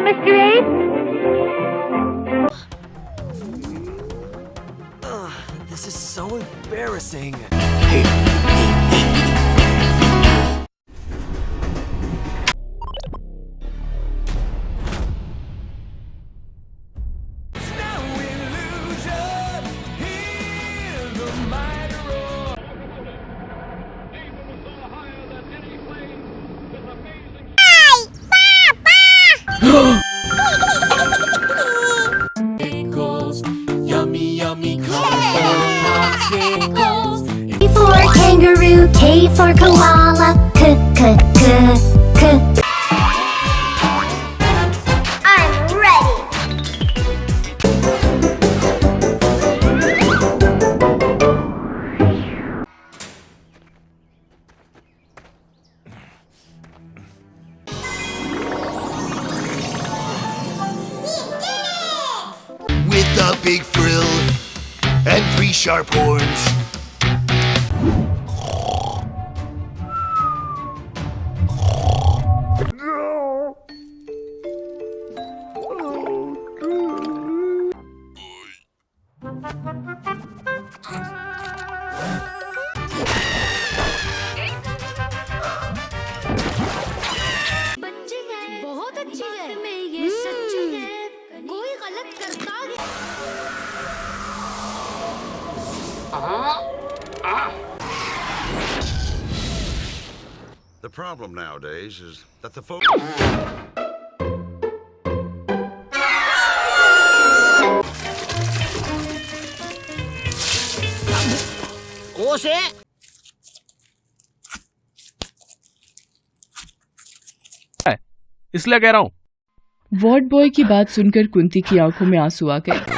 Mr. Ace? This is so embarrassing. Yummy, yummy, popsicles. K for kangaroo, K for koala, k. I'm ready. With a big frill and 3 sharp horns. बहुत अच्छी है में ये सच्ची है कोई गलत करता है The problem nowadays is that the folk. इसलिए कह रहा हूँ। वार्ड बॉय की बात सुनकर कुंती की आंखों में आंसू आ गए।